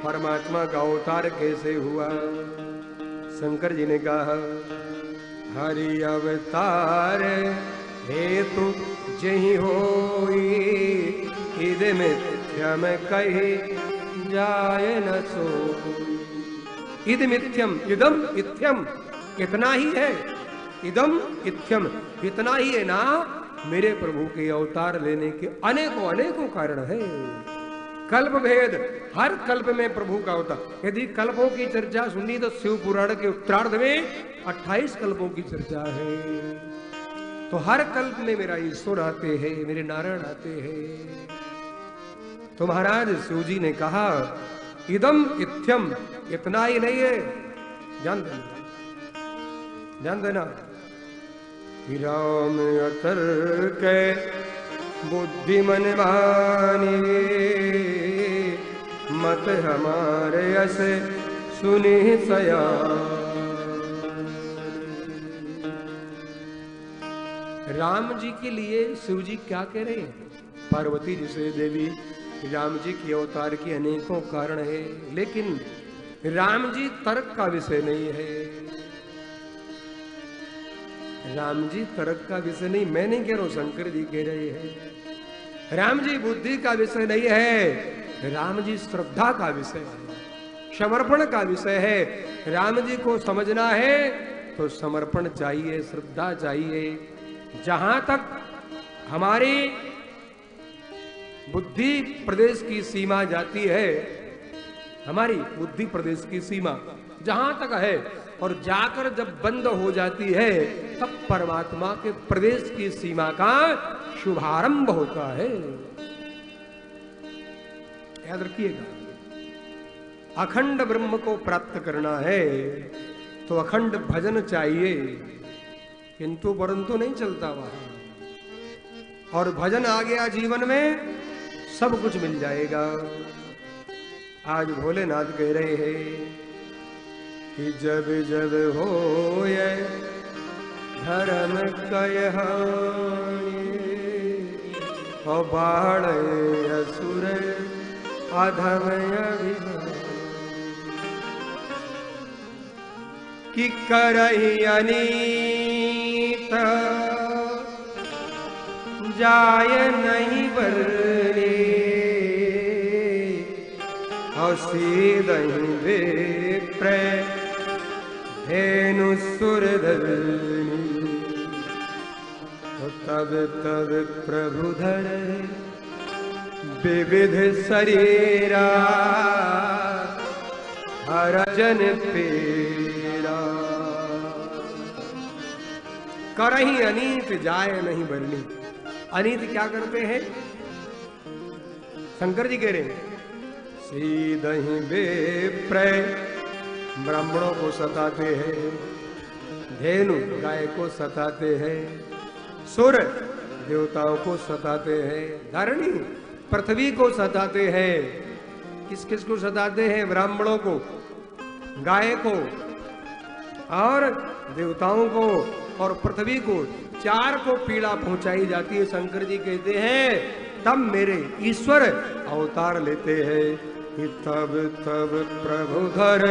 परमात्मा का अवतार कैसे हुआ। शंकर जी ने कहा हरि अवतार हेतु जही होई, इद मिथ्यम कही जाय न सोई। इद मिथ्यम, इदम इथ्यम, इतना ही है। इदम इथ्यम, इतना ही है ना। मेरे प्रभु के अवतार लेने के अनेकों अनेकों कारण है। कल्प भेद, हर कल्प में प्रभु का अवतार। यदि कल्पों की चर्चा सुनी तो शिव पुराण के उत्तरार्ध में 28 कल्पों की चर्चा है। तो हर कल्प में मेरा ईश्वर आते हैं, मेरे नारायण आते हैं। तो महाराज शिव जी ने कहा इदम इथ्यम, इतना ही नहीं है। जान देना, जान देना। राम अतर्क बुद्धि मन मानी, मत हमारे यस सुनि सया। राम जी के लिए शिव जी क्या कह रहे हैं? पार्वती जी से देवी राम जी की अवतार की अनेकों कारण है, लेकिन राम जी तर्क का विषय नहीं है। राम जी तर्क का विषय नहीं, मैं नहीं कह रहा हूं, शंकर जी कह रहे हैं। राम जी बुद्धि का विषय नहीं है, राम जी श्रद्धा का विषय है, समर्पण का विषय है। राम जी को समझना है तो समर्पण चाहिए, श्रद्धा चाहिए। जहां तक हमारी बुद्धि प्रदेश की सीमा जाती है, हमारी बुद्धि प्रदेश की सीमा जहां तक है, और जाकर जब बंद हो जाती है तब परमात्मा के प्रवेश की सीमा का शुभारंभ होता है। याद रखिएगा, अखंड ब्रह्म को प्राप्त करना है तो अखंड भजन चाहिए, किंतु परंतु नहीं चलता वहां। और भजन आ गया जीवन में, सब कुछ मिल जाएगा। आज भोलेनाथ कह रहे हैं कि जब जब होए धर्म कयहानि, और बाढ़ असुर अधम अभिमान, कि करहि अनीत जाय नहीं बरने, और सीधहि विप्र धेनु सुरधरनी। तब तब प्रभु धर विविध शरीरा, हर जन पीड़ा। करहि अनीत जाय नहीं बरनी। अनीत क्या करते हैं? शंकर जी कह रहे हैं सीधहि विप्र ब्राह्मणों को सताते हैं, धेनु गाय को सताते हैं, सुर देवताओं को सताते हैं, धरणी पृथ्वी को सताते हैं। किस किस को सताते हैं? ब्राह्मणों को, गाय को, और देवताओं को, और पृथ्वी को। चार को पीड़ा पहुंचाई जाती है। शंकर जी कहते हैं तब मेरे ईश्वर अवतार लेते हैं कि तब तब प्रभु धर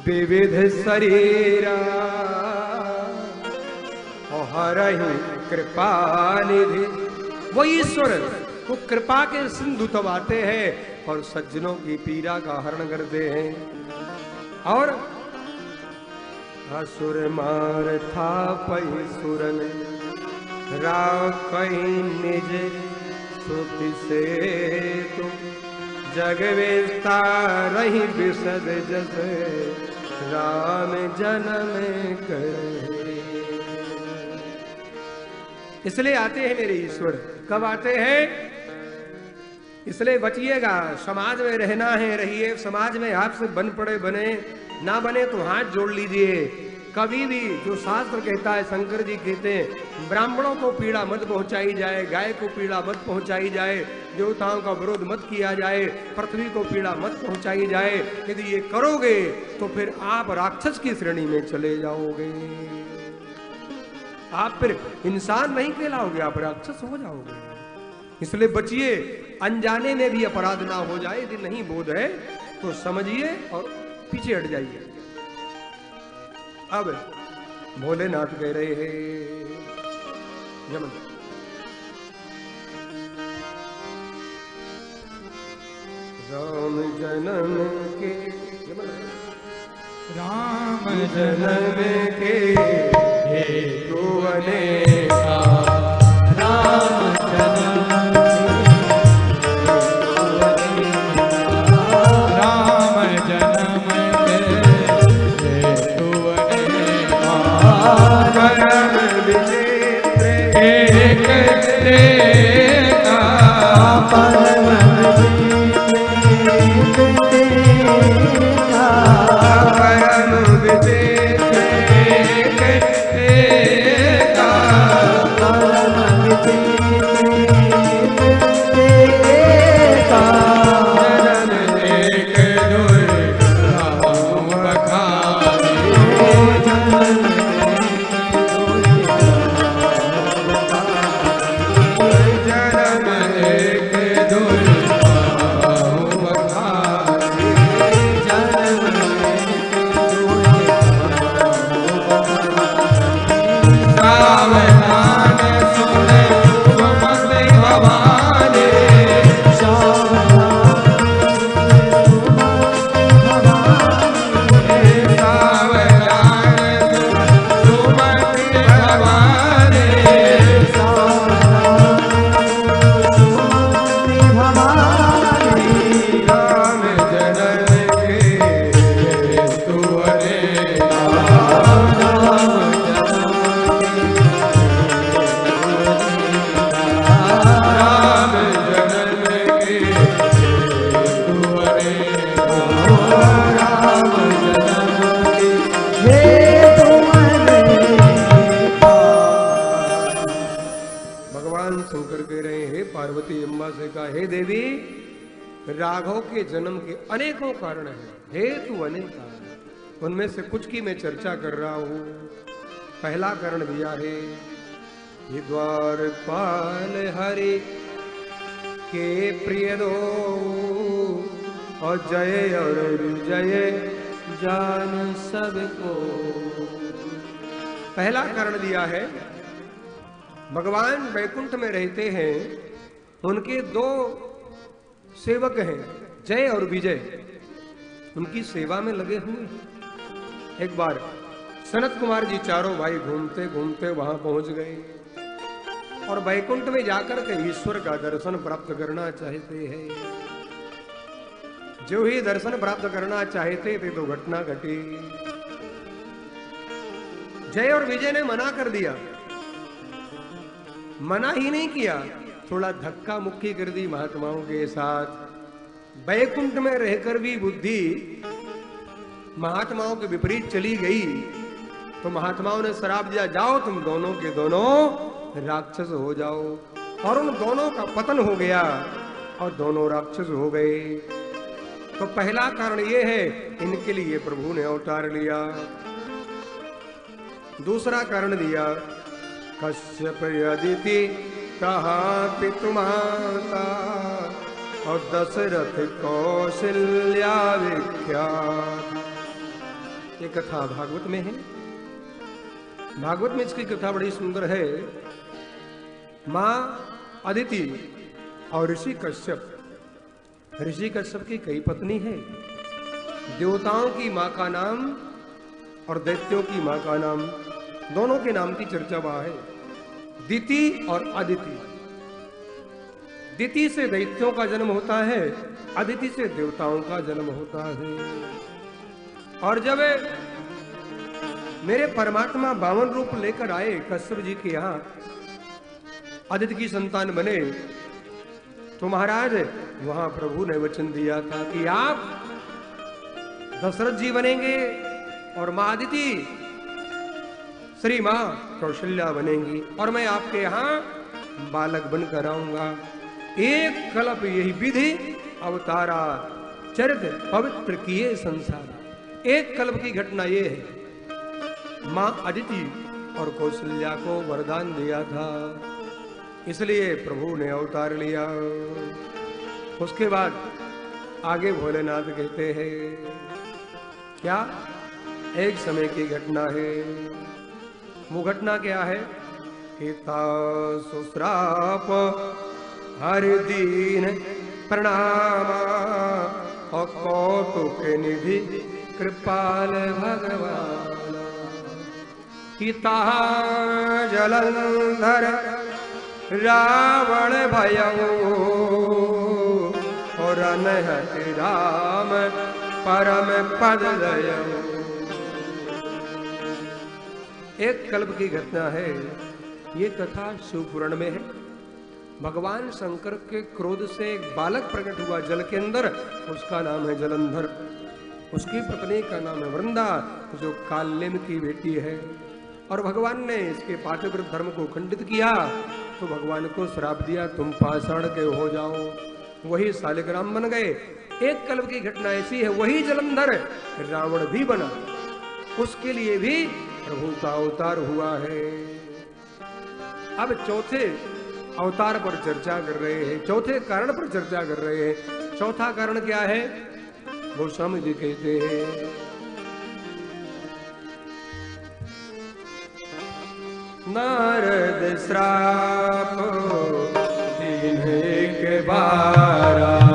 विविध शरीरा, और हरहि कृपा निधि। वो ईश्वर वो कृपा के सिंधु तब आते हैं और सज्जनों की पीड़ा का हरण करते हैं। और असुर मार था पही सुरन, राव कहीं निज सुखि से तुम, जग विस्तार रही विशद जस राम जन्म करे। इसलिए आते हैं मेरे ईश्वर। कब आते हैं? इसलिए बचिएगा, समाज में रहना है रहिए, समाज में आपसे बन पड़े बने, ना बने तो हाथ जोड़ लीजिए। कभी भी जो शास्त्र कहता है, शंकर जी कहते हैं ब्राह्मणों को पीड़ा मत पहुंचाई जाए, गाय को पीड़ा मत पहुंचाई जाए, देवताओं का विरोध मत किया जाए, पृथ्वी को पीड़ा मत पहुंचाई जाए। यदि ये करोगे तो फिर आप राक्षस की श्रेणी में चले जाओगे। आप फिर इंसान नहीं कहलाओगे, आप राक्षस हो जाओगे। इसलिए बचिए, अनजाने में भी अपराध ना हो जाए। यदि नहीं बोध है तो समझिए और पीछे हट जाइए। अब भोलेनाथ कह रहे हैं यमन, राम जन्म के, राम जन्म के हेतु अनेका, राम जन्म राघव के जन्म के अनेकों कारण हैं, हेतु अनेक कारण, उनमें से कुछ की मैं चर्चा कर रहा हूं। पहला कारण दिया है ये द्वारपाल हरि के प्रिय दो, और जय और विजय जान सबको। पहला कारण दिया है, भगवान वैकुंठ में रहते हैं, उनके दो सेवक हैं, जय और विजय, उनकी सेवा में लगे हुए। एक बार सनत कुमार जी चारों भाई घूमते घूमते वहां पहुंच गए और वैकुंठ में जाकर के ईश्वर का दर्शन प्राप्त करना चाहते हैं। जो ही दर्शन प्राप्त करना चाहते थे तो घटना घटी। जय और विजय ने मना कर दिया। मना ही नहीं किया, थोड़ा धक्का मुक्की कर दी महात्माओं के साथ। वैकुंठ में रहकर भी बुद्धि महात्माओं के विपरीत चली गई तो महात्माओं ने श्राप दिया, जाओ तुम दोनों के दोनों राक्षस हो जाओ। और उन दोनों का पतन हो गया और दोनों राक्षस हो गए। तो पहला कारण यह है, इनके लिए प्रभु ने अवतार लिया। दूसरा कारण दिया, कश्यप अदिति कहा पितुमाता, और दशरथ कौशल्या विख्यात। ये कथा भागवत में है। भागवत में इसकी कथा बड़ी सुंदर है। मां अदिति और ऋषि कश्यप, ऋषि कश्यप की कई पत्नी है। देवताओं की मां का नाम और दैत्यों की मां का नाम, दोनों के नाम की चर्चा वहां है, दिति और अदिति। दिति से दैत्यों का जन्म होता है, अदिति से देवताओं का जन्म होता है। और जब मेरे परमात्मा 52 रूप लेकर आए कश्यप जी के यहां, अदिति की संतान बने, तो महाराज वहां प्रभु ने वचन दिया था कि आप दशरथ जी बनेंगे और मां अदिति श्री मां कौशल्या बनेंगी, और मैं आपके यहां बालक बनकर आऊंगा। एक कल्प यही विधि अवतारा, चरित्र पवित्र किए संसार। एक कल्प की घटना ये है, मां अदिति और कौशल्या को वरदान दिया था इसलिए प्रभु ने अवतार लिया। उसके बाद आगे भोलेनाथ कहते हैं क्या, एक समय की घटना है। वो घटना क्या है? हिता सुश्राप हर दीन प्रणाम और कौतुक निधि कृपाल भगवान। हिता जलंधर रावण भयऊ और अनहत राम परम पद दयऊ। एक कल्प की घटना है। ये कथा शिवपुराण में है। भगवान शंकर के क्रोध से एक बालक प्रकट हुआ जल के अंदर, उसका नाम है जलंधर। उसकी पत्नी का नाम है वृंदा, जो काल्यन की बेटी है। और भगवान ने इसके पातिव्रत धर्म को खंडित किया, तो भगवान को श्राप दिया, तुम पाषाण के हो जाओ। वही शालिग्राम बन गए। एक कल्प की घटना ऐसी है, वही जलंधर रावण भी बना, उसके लिए भी प्रभु का अवतार हुआ है। अब चौथे अवतार पर चर्चा कर रहे हैं, चौथे कारण पर चर्चा कर रहे हैं। चौथा कारण क्या है? गोस्वामी जी कहते हैं नारद श्राप दिन एक बारा